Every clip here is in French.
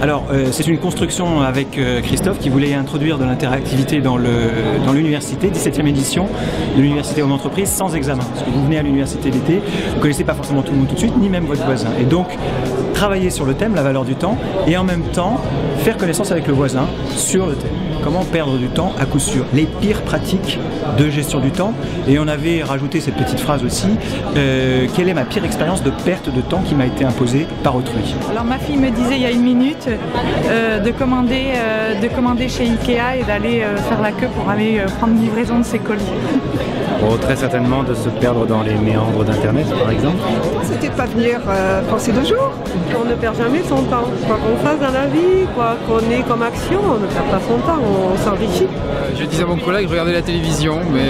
Alors, c'est une construction avec Christophe qui voulait introduire de l'interactivité dans l'université, 17e édition de l'université en entreprise, sans examen. Parce que vous venez à l'université d'été, vous ne connaissez pas forcément tout le monde tout de suite, ni même votre voisin. Et donc, travailler sur le thème, la valeur du temps, et en même temps, faire connaissance avec le voisin sur le thème. Comment perdre du temps à coup sûr. Les pires pratiques de gestion du temps. Et on avait rajouté cette petite phrase aussi, quelle est ma pire expérience de perte de temps qui m'a été imposée par autrui. Alors ma fille me disait il y a une minute de commander chez Ikea et d'aller faire la queue pour aller prendre livraison de ses colis. Bon, très certainement de se perdre dans les méandres d'Internet par exemple. C'était de pas venir penser 2 jours. On ne perd jamais son temps. Quoi qu'on fasse dans la vie, quoi qu'on ait comme action, on ne perd pas son temps, on s'enrichit. Je disais à mon collègue, regardez la télévision, mais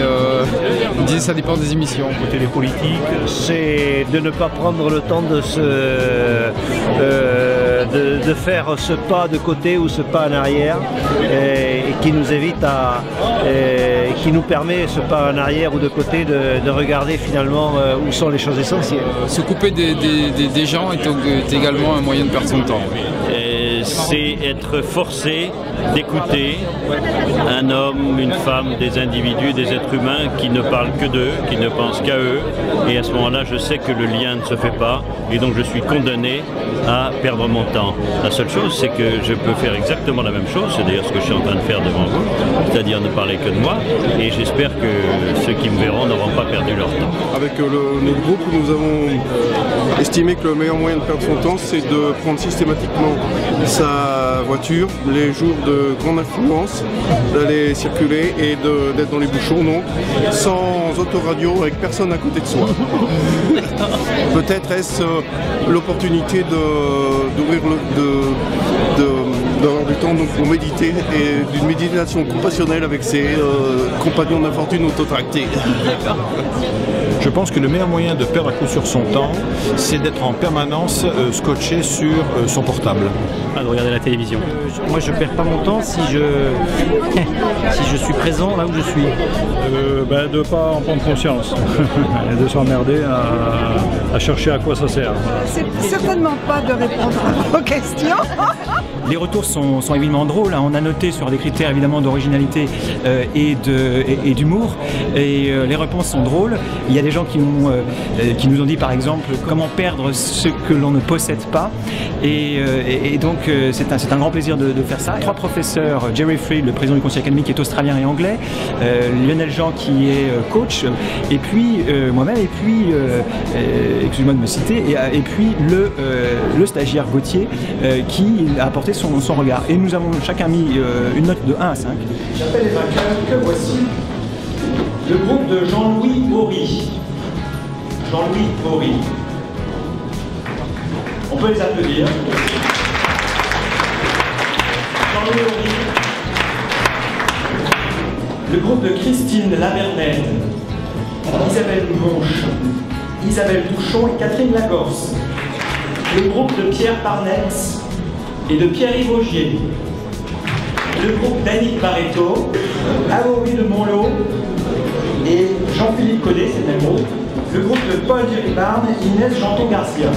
il me disait ça dépend des émissions. Côté des politiques, c'est de ne pas prendre le temps de faire ce pas de côté ou ce pas en arrière et qui nous évite qui nous permet ce pas en arrière ou de côté de regarder finalement où sont les choses essentielles. Se couper des gens est également un moyen de perdre son temps. C'est être forcé d'écouter un homme, une femme, des individus, des êtres humains qui ne parlent que d'eux, qui ne pensent qu'à eux. Et à ce moment-là, je sais que le lien ne se fait pas et donc je suis condamné à perdre mon temps. La seule chose, c'est que je peux faire exactement la même chose, c'est d'ailleurs ce que je suis en train de faire devant vous, c'est-à-dire ne parler que de moi, et j'espère que ceux qui me verront n'auront pas perdu leur temps. Avec notre groupe, nous avons estimé que le meilleur moyen de perdre son temps, c'est de prendre systématiquement sa voiture les jours de grande affluence, d'aller circuler et d'être dans les bouchons, donc sans autoradio, avec personne à côté de soi. Peut-être est-ce l'opportunité d'avoir du temps donc, pour méditer et d'une méditation compassionnelle avec ses compagnons d'infortune autotractés. Je pense que le meilleur moyen de perdre à coup sûr son temps, c'est d'être en permanence scotché sur son portable. De regarder la télévision. Moi je perds pas mon temps si je suis présent là où je suis. De ne pas en prendre conscience et de s'emmerder à chercher à quoi ça sert. C'est certainement pas de répondre à vos questions. Les retours sont évidemment drôles. On a noté sur des critères évidemment d'originalité et d'humour. Et les réponses sont drôles. Il y a des gens qui nous ont dit par exemple comment perdre ce que l'on ne possède pas. Et donc c'est un grand plaisir de faire ça. 3 professeurs, Jerry Fried, le président du conseil académique, qui est australien et anglais, Lionel Jean qui est coach, et puis moi-même, et puis excusez-moi de me citer, et puis le stagiaire Gauthier qui a apporté son regard. Et nous avons chacun mis une note de 1 à 5. J'appelle les vainqueurs que voici. Le groupe de Jean-Louis Bory. Jean-Louis Bory. On peut les applaudir. Jean-Louis Bory. Le groupe de Christine Lavernède. Isabelle Monche. Isabelle Touchon et Catherine Lagorce. Le groupe de Pierre Parnetz et de Pierre-Yves Augier. Le groupe d'Annick Barreto, Amaury de Monlot et Jean-Philippe Codet, c'est le même groupe. Le groupe de Paul Duribarne et Inès Janton-Garcia.